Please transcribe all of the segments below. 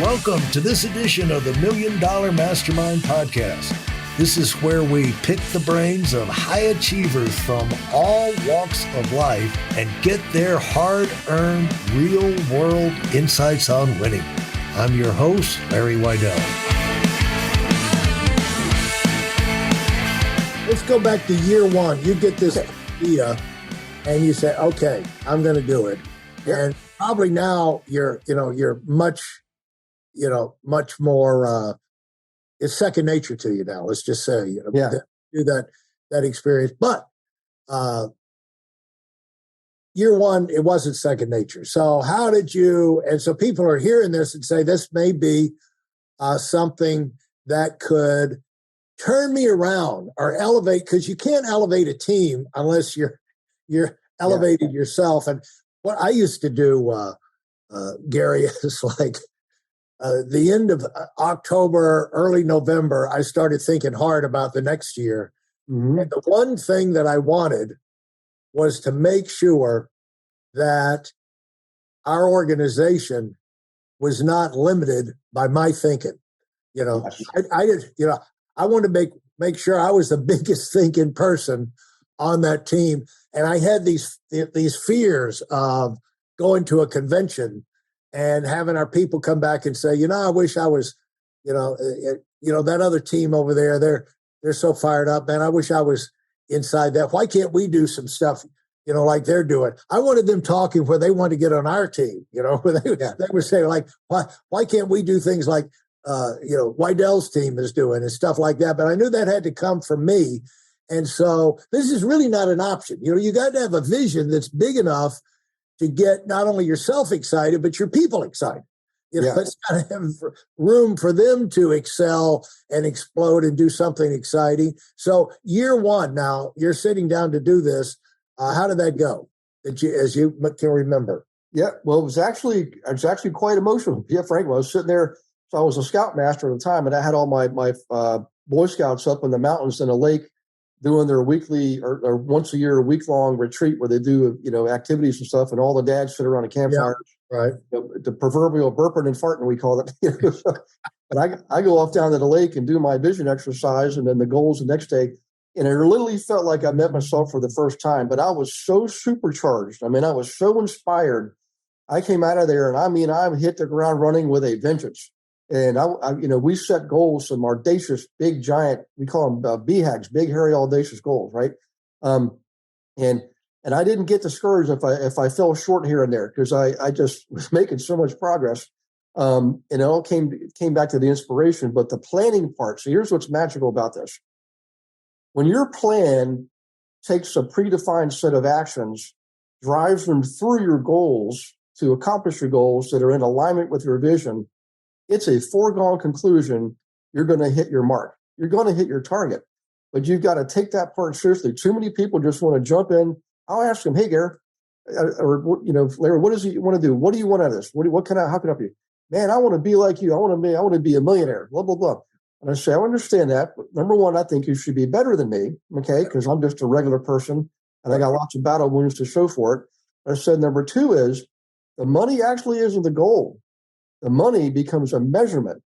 Welcome to this edition of the Million Dollar Mastermind podcast. This is where we pick the brains of high achievers from all walks of life and get their hard-earned, real-world insights on winning. I'm your host, Larry Weidel. Let's go back to year one. You get this idea and you say, okay, I'm going to do it. And probably now you're much more, it's second nature to you now. Let's just say, do that experience. But year one, it wasn't second nature. So how did you, and so people are hearing this and say, this may be something that could turn me around or elevate, because you can't elevate a team unless you're elevated yourself. And what I used to do, Gary, is like, the end of October, early November, I started thinking hard about the next year. Mm-hmm. And the one thing that I wanted was to make sure that our organization was not limited by my thinking. I wanted to make sure I was the biggest thinking person on that team. And I had these fears of going to a convention and having our people come back and say, I wish I was, that other team over there, they're so fired up, man. I wish I was inside that. Why can't we do some stuff, like they're doing? I wanted them talking where they want to get on our team, where they were saying, like, why can't we do things like, Weidel's team is doing and stuff like that. But I knew that had to come from me. And so this is really not an option. You got to have a vision that's big enough to get not only yourself excited, but your people excited. It's got to have room for them to excel and explode and do something exciting. So year one, now you're sitting down to do this. How did that go? As you can remember? Yeah, well, it was actually quite emotional. Yeah, Frank, I was sitting there. So I was a scoutmaster at the time, and I had all my Boy Scouts up in the mountains in a lake doing their weekly or once a year, week-long retreat where they do, activities and stuff, and all the dads sit around a campfire. Yeah, right. The proverbial burping and farting, we call it. But I go off down to the lake and do my vision exercise and then the goals the next day. And it literally felt like I met myself for the first time, but I was so supercharged. I mean, I was so inspired. I came out of there and I hit the ground running with a vengeance. And we set goals, some audacious, big, giant, we call them BHAGs, big, hairy, audacious goals, right? And I didn't get discouraged if I fell short here and there, because I just was making so much progress. And it all came back to the inspiration, but the planning part. So here's what's magical about this. When your plan takes a predefined set of actions, drives them through your goals to accomplish your goals that are in alignment with your vision, it's a foregone conclusion you're going to hit your mark. You're going to hit your target, but you've got to take that part seriously. Too many people just want to jump in. I'll ask them, hey, Gary, or Larry, what is it you want to do? What do you want out of this? How can I help you? Man, I want to be like you. I want to be a millionaire, blah, blah, blah. And I say, I understand that. But number one, I think you should be better than me, okay, because I'm just a regular person and I got lots of battle wounds to show for it. I said, number two is the money actually isn't the goal. The money becomes a measurement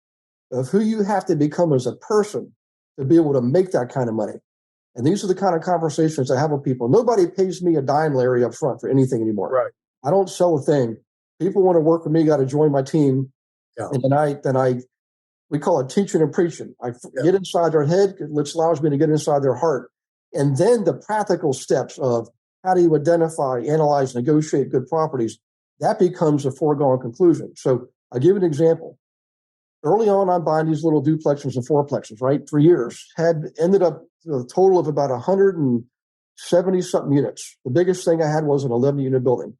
of who you have to become as a person to be able to make that kind of money. And these are the kind of conversations I have with people. Nobody pays me a dime, Larry, up front for anything anymore. Right. I don't sell a thing. People want to work with me, got to join my team. Yeah. And then we call it teaching and preaching. I get inside their head, which allows me to get inside their heart. And then the practical steps of how do you identify, analyze, negotiate good properties, that becomes a foregone conclusion. So I'll give an example. Early on, I'm buying these little duplexes and fourplexes, right? For years, ended up with a total of about 170-something units. The biggest thing I had was an 11-unit building.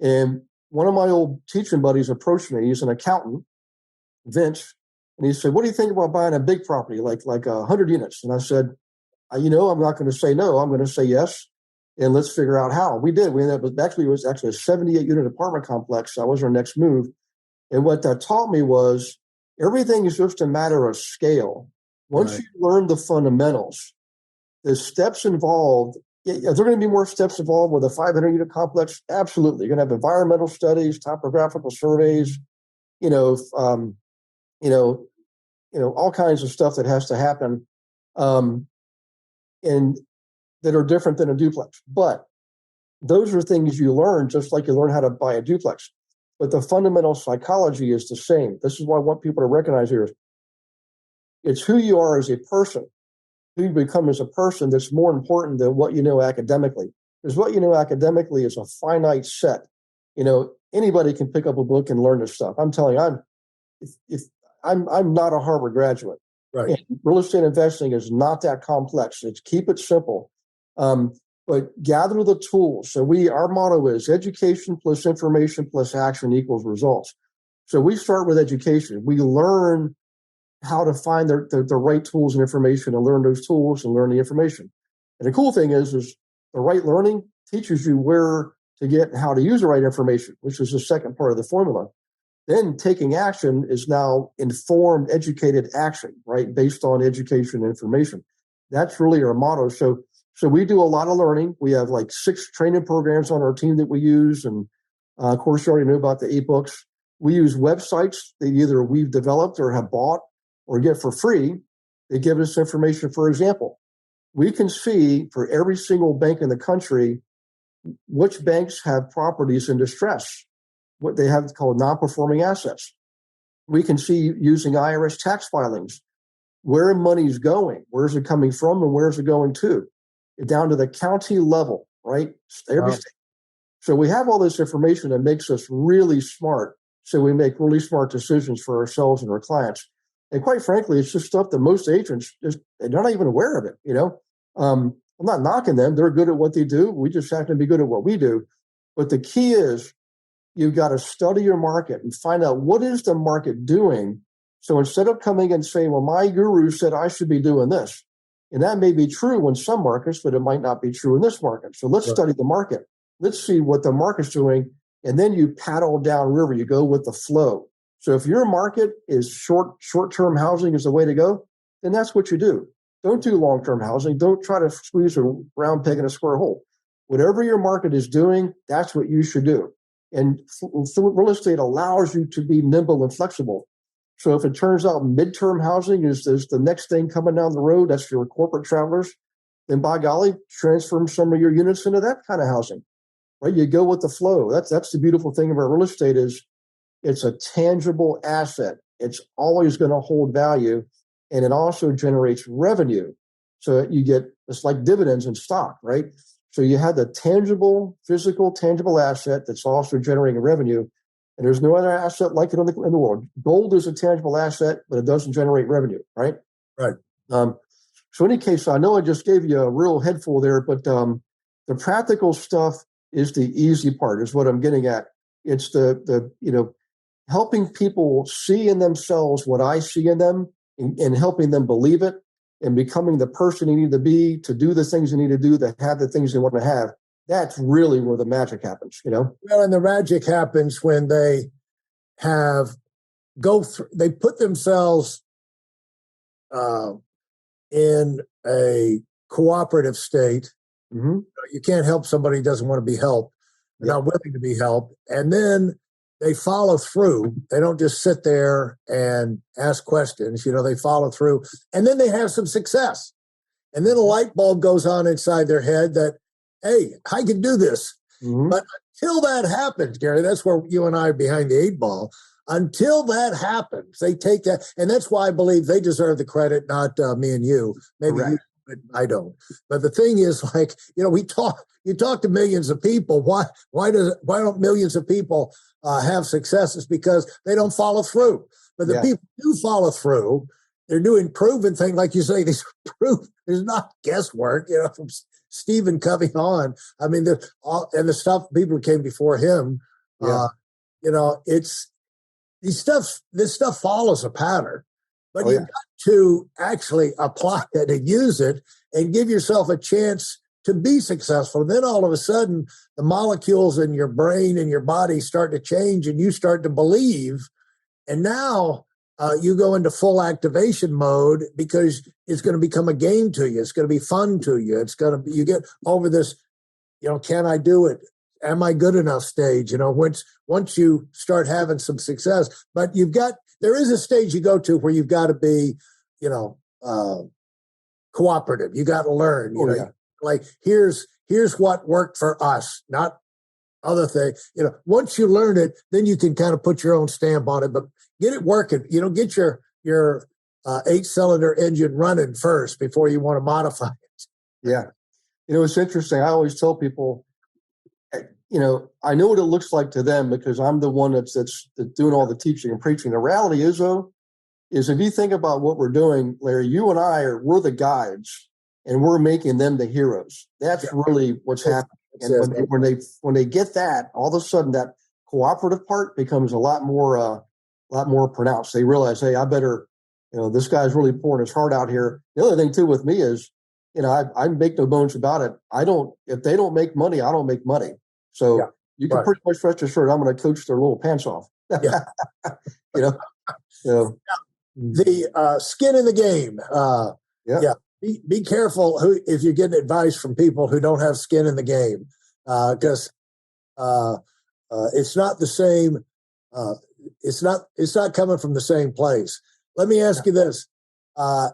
And one of my old teaching buddies approached me. He's an accountant, Vince, and he said, what do you think about buying a big property, like 100 units? And I said, I'm not going to say no. I'm going to say yes, and let's figure out how. We did. We ended up with, it was actually a 78-unit apartment complex. That was our next move. And what that taught me was everything is just a matter of scale. Once you learn the fundamentals, the steps involved, are there going to be more steps involved with a 500-unit complex? Absolutely. You're going to have environmental studies, topographical surveys, you know, you know, all kinds of stuff that has to happen, and that are different than a duplex. But those are things you learn, just like you learn how to buy a duplex. But the fundamental psychology is the same. This is what I want people to recognize here. It's who you are as a person, who you become as a person that's more important than what you know academically. Because what you know academically is a finite set. Anybody can pick up a book and learn this stuff. I'm telling you, I'm not a Harvard graduate. Right. And real estate investing is not that complex. It's keep it simple. But gather the tools. So our motto is education plus information plus action equals results. So we start with education. We learn how to find the right tools and information and learn those tools and learn the information. And the cool thing is the right learning teaches you where to get and how to use the right information, which is the second part of the formula. Then taking action is now informed, educated action, right? Based on education and information. That's really our motto. So we do a lot of learning. We have like 6 training programs on our team that we use. And of course, you already know about the ebooks. We use websites that either we've developed or have bought or get for free. They give us information. For example, we can see for every single bank in the country which banks have properties in distress, what they have called non-performing assets. We can see using IRS tax filings where money's going, where's it coming from, and where's it going to, down to the county level, right? Every state. So we have all this information that makes us really smart. So we make really smart decisions for ourselves and our clients. And quite frankly, it's just stuff that most agents they're not even aware of it. I'm not knocking them. They're good at what they do. We just have to be good at what we do. But the key is you've got to study your market and find out what is the market doing. So instead of coming and saying, well, my guru said I should be doing this, and that may be true in some markets, but it might not be true in this market. So let's study the market. Let's see what the market's doing. And then you paddle downriver. You go with the flow. So if your market is short-term housing is the way to go, then that's what you do. Don't do long-term housing. Don't try to squeeze a round peg in a square hole. Whatever your market is doing, that's what you should do. And real estate allows you to be nimble and flexible. So if it turns out midterm housing is the next thing coming down the road, that's for your corporate travelers, then by golly, transform some of your units into that kind of housing, right? You go with the flow. That's the beautiful thing about real estate is it's a tangible asset. It's always going to hold value, and it also generates revenue. So it's like dividends in stock, right? So you have the tangible asset that's also generating revenue. And there's no other asset like it in the world. Gold is a tangible asset, but it doesn't generate revenue, right? Right. So in any case, I know I just gave you a real head full there, but the practical stuff is the easy part, is what I'm getting at. It's the helping people see in themselves what I see in them and helping them believe it and becoming the person you need to be to do the things you need to do, to have the things they want to have. That's really where the magic happens, Well, and the magic happens when they they put themselves in a cooperative state. Mm-hmm. You can't help somebody who doesn't want to be helped. They're not willing to be helped. And then they follow through. They don't just sit there and ask questions. They follow through. And then they have some success. And then a light bulb goes on inside their head that, hey, I can do this. Mm-hmm. But until that happens, Gary, that's where you and I are behind the 8 ball. Until that happens, they take that. And that's why I believe they deserve the credit, not me and you. Maybe you, but I don't. But the thing is, you talk to millions of people. Why don't millions of people have successes? Because they don't follow through. But the people who follow through, they're doing proven things. Like you say, these proof. There's not guesswork, from Stephen Covey on. I mean, and the stuff people who came before him, it's this stuff follows a pattern, but you've got to actually apply it and use it and give yourself a chance to be successful. And then all of a sudden, the molecules in your brain and your body start to change and you start to believe. And now you go into full activation mode because it's going to become a game to you. It's going to be fun to you. You get over this, can I do it? am I good enough stage, once you start having some success, but there is a stage you go to where you've got to be, cooperative. You got to learn, like here's what worked for us, not other thing. Once you learn it, then you can kind of put your own stamp on it, but get it working, get your 8-cylinder engine running first before you want to modify it. Yeah. It's interesting. I always tell people, I know what it looks like to them because I'm the one that's doing all the teaching and preaching. The reality is, though, is if you think about what we're doing, Larry, you and we're the guides, and we're making them the heroes. That's really what's happening. And when they get that, all of a sudden that cooperative part becomes a lot more pronounced. They realize, hey, I better, this guy's really pouring his heart out here. The other thing too with me is, I make no bones about it. If they don't make money, I don't make money. So you can pretty much rest assured I'm going to coach their little pants off. Yeah. The skin in the game. Be careful if you're getting advice from people who don't have skin in the game, because it's not the same. It's not coming from the same place. Let me ask you this: I'm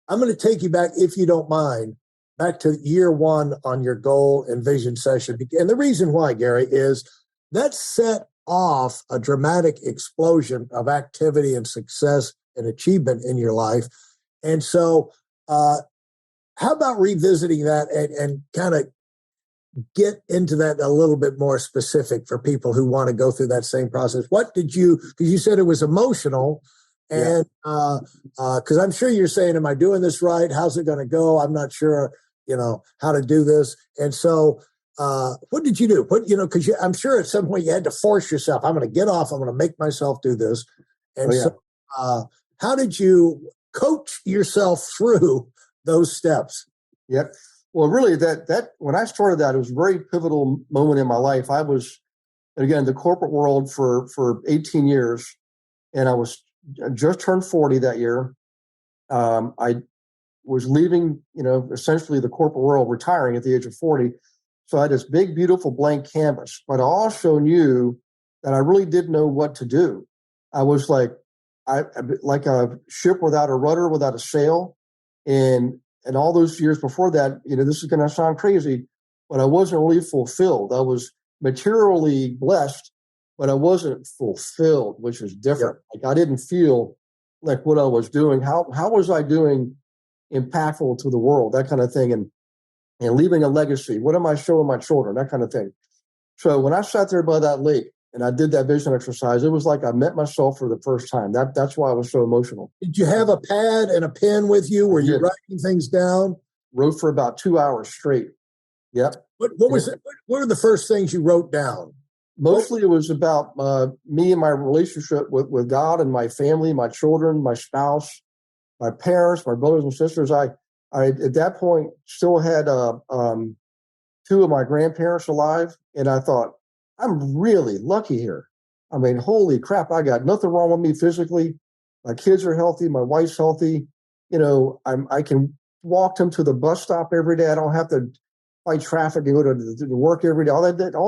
going to take you back, if you don't mind, back to year one on your goal and vision session. And the reason why, Gary, is that set off a dramatic explosion of activity and success and achievement in your life. And so how about revisiting that and kind of get into that a little bit more specific for people who want to go through that same process? What did because you said it was emotional. And because I'm sure you're saying, am I doing this right? How's it going to go? I'm not sure, how to do this. And so what did you do? Because I'm sure at some point you had to force yourself. I'm going to get off. I'm going to make myself do this. And so how did you coach yourself through those steps? Yep. Well, really, that when I started that, it was a very pivotal moment in my life. I was, again, in the corporate world for 18 years, and I just turned 40 that year. I was leaving, essentially the corporate world, retiring at the age of 40. So I had this big, beautiful blank canvas, but I also knew that I really didn't know what to do. I was like a ship without a rudder, without a sail. And all those years before that, this is going to sound crazy, but I wasn't really fulfilled. I was materially blessed, but I wasn't fulfilled, which is different. Like I didn't feel like what I was doing. How was I doing impactful to the world? That kind of thing. And leaving a legacy. What am I showing my children? That kind of thing. So when I sat there by that lake and I did that vision exercise, it was like I met myself for the first time. That's why I was so emotional. Did you have a pad and a pen with you? Were you writing things down? Wrote for about 2 hours straight. Yep. What was it? What were the first things you wrote down? Mostly it was about me and my relationship with God and my family, my children, my spouse, my parents, my brothers and sisters. I at that point still had 2 of my grandparents alive, and I thought, I'm really lucky here. I mean, holy crap, I got nothing wrong with me physically. My kids are healthy. My wife's healthy. I can walk them to the bus stop every day. I don't have to fight traffic and go to work every day. All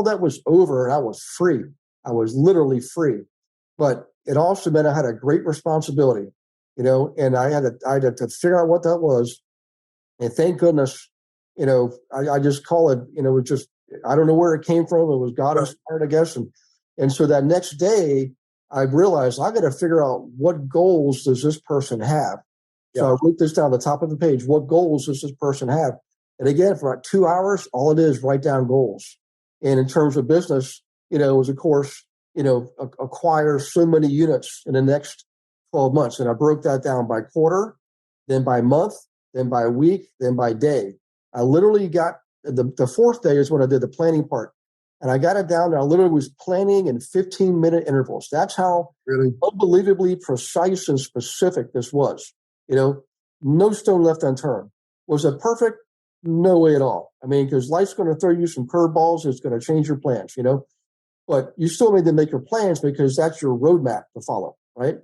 that was over, and I was free. I was literally free. But it also meant I had a great responsibility, and I had to figure out what that was. And thank goodness, I just call it, it was just, I don't know where it came from. It was God inspired, I guess. And so that next day, I realized I got to figure out what goals does this person have. So I wrote this down at the top of the page. What goals does this person have? And again, for about 2 hours, all it is, write down goals. And in terms of business, it was, of course, acquire so many units in the next 12 months. And I broke that down by quarter, then by month, then by week, then by day. I literally got the fourth day is when I did the planning part. And I got it down and I literally was planning in 15-minute intervals. That's how unbelievably precise and specific this was. No stone left unturned. Was it perfect? No way at all. I mean, because life's going to throw you some curveballs. It's going to change your plans, but you still need to make your plans because that's your roadmap to follow, right?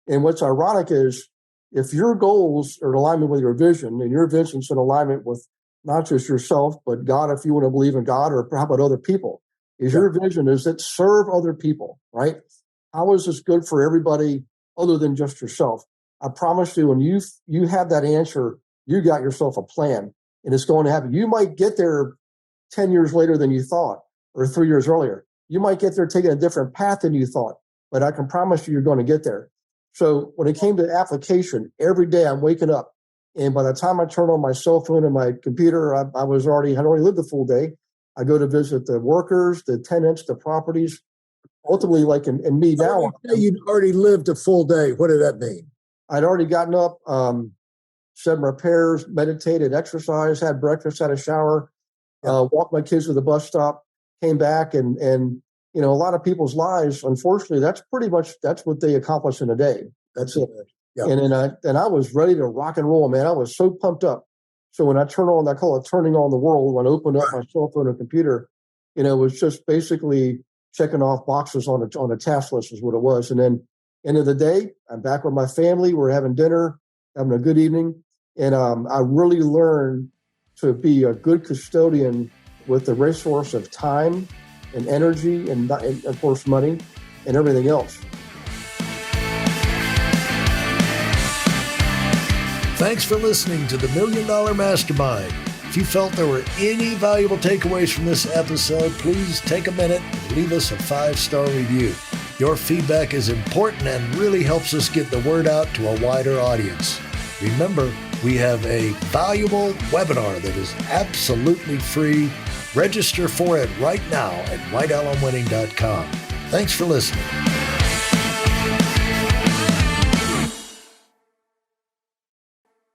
And what's ironic is if your goals are in alignment with your vision and your vision's in alignment with not just yourself, but God, if you want to believe in God, or how about other people? Is your vision, is it serve other people, right? How is this good for everybody other than just yourself? I promise you, when you have that answer, you got yourself a plan, and it's going to happen. You might get there 10 years later than you thought, or 3 years earlier. You might get there taking a different path than you thought, but I can promise you, you're going to get there. So when it came to application, every day I'm waking up, and by the time I turn on my cell phone and my computer, I had already lived the full day. I go to visit the workers, the tenants, the properties. Ultimately, like in me now, you'd already lived a full day. What did that mean? I'd already gotten up, said my prayers, meditated, exercised, had breakfast, had a shower, walked my kids to the bus stop, came back, and a lot of people's lives, unfortunately, that's what they accomplish in a day. That's it. Yeah. And I was ready to rock and roll, man. I was so pumped up. So when I I call it turning on the world. When I opened up my cell phone and computer, it was just basically checking off boxes on a task list is what it was. And then end of the day, I'm back with my family. We're having dinner, having a good evening. And I really learned to be a good custodian with the resource of time and energy and of course, money and everything else. Thanks for listening to the Million Dollar Mastermind. If you felt there were any valuable takeaways from this episode, please take a minute and leave us a 5-star review. Your feedback is important and really helps us get the word out to a wider audience. Remember, we have a valuable webinar that is absolutely free. Register for it right now at weidelonwinning.com. Thanks for listening.